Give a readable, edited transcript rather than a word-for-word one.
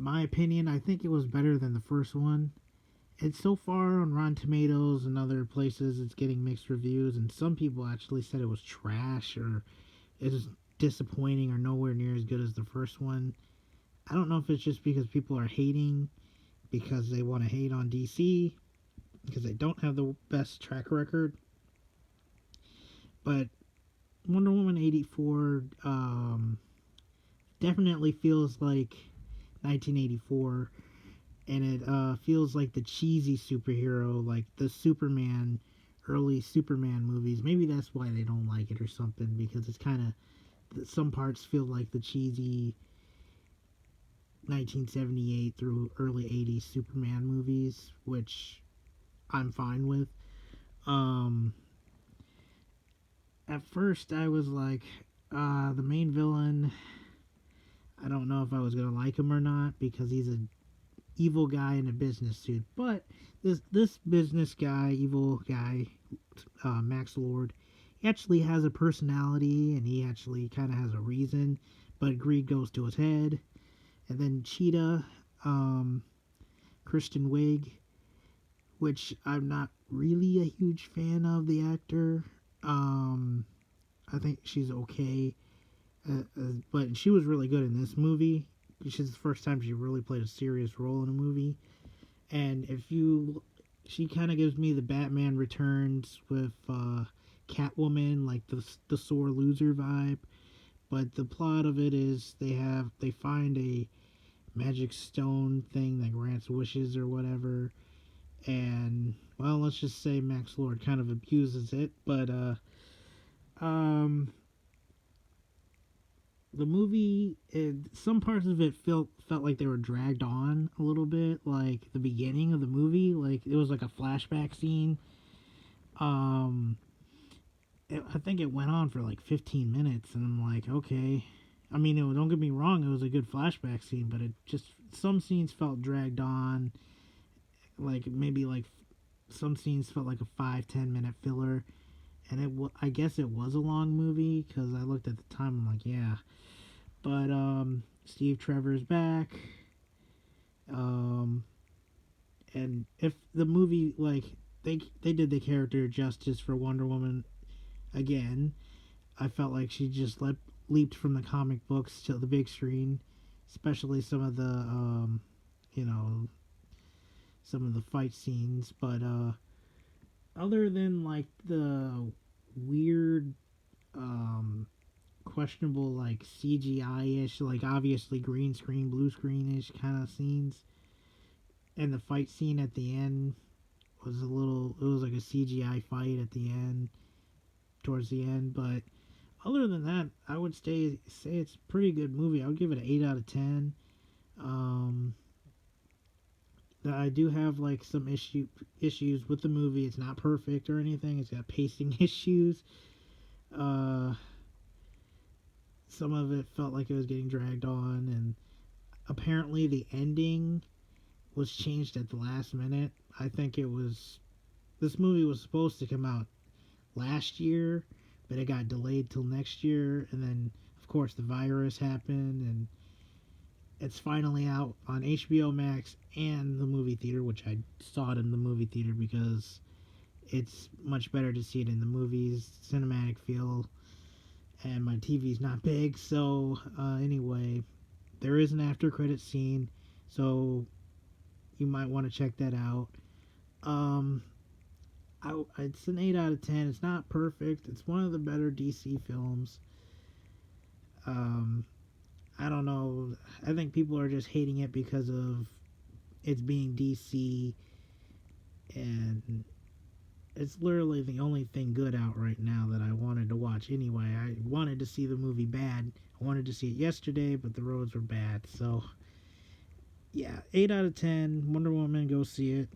my opinion, I think it was better than the first one. It's so far on Rotten Tomatoes and other places, it's getting mixed reviews, and some people actually said it was trash or it was disappointing or nowhere near as good as the first one. I don't know if it's just because people are hating because they want to hate on DC because they don't have the best track record. But Wonder Woman 84 definitely feels like 1984, and it feels like the cheesy superhero, like the Superman, early Superman movies. Maybe that's why they don't like it or something, because it's kind of, some parts feel like the cheesy 1978 through early 80s Superman movies, which I'm fine with. Um, at first, I was like, the main villain, I don't know if I was gonna like him or not because he's a evil guy in a business suit. But this business guy, evil guy, Max Lord, he actually has a personality and he actually kind of has a reason. But greed goes to his head. And then Cheetah, um, Kristen Wiig, which I'm not really a huge fan of the actor. Um, I think she's okay, but she was really good in this movie. She's the first time she really played a serious role in a movie. And if you, she kind of gives me the Batman Returns with Catwoman, like the sore loser vibe. But the plot of it is they find a magic stone thing that grants wishes or whatever, and well, let's just say Max Lord kind of abuses it. But um, the movie, some parts of it felt like they were dragged on a little bit, like the beginning of the movie, like it was like a flashback scene. Um, I think it went on for like 15 minutes, and I'm like, okay. I mean, don't get me wrong, it was a good flashback scene, but it just, some scenes felt dragged on. Like maybe like some scenes felt like a 5-10 minute filler, and I guess it was a long movie because I looked at the time. I'm like, yeah, but Steve Trevor's back. Um, and if the movie, like, they did the character justice for Wonder Woman again, I felt like she just leaped from the comic books to the big screen, especially some of the you know, some of the fight scenes. But other than like the weird, questionable, like CGI ish, like obviously green screen, blue screen ish kind of scenes, and the fight scene at the end was a little. It was like a CGI fight at the end, towards the end, but other than that, I would say it's a pretty good movie. I would give it an 8 out of 10. Um, I do have like some issues with the movie. It's not perfect or anything. It's got pacing issues. Uh, some of it felt like it was getting dragged on, and apparently the ending was changed at the last minute. I think it was, this movie was supposed to come out last year, but it got delayed till next year, and then of course the virus happened, and it's finally out on HBO Max and the movie theater, which I saw it in the movie theater because it's much better to see it in the movies, cinematic feel, and my TV's not big. So anyway, there is an after credit scene, so you might want to check that out. Um, it's an 8 out of 10. It's not perfect. It's one of the better DC films. Um, I don't know. I think people are just hating it because of it's being DC, and it's literally the only thing good out right now that I wanted to watch anyway. I wanted to see the movie Bad. I wanted to see it yesterday, but the roads were bad. So, yeah, 8 out of 10. Wonder Woman, go see it.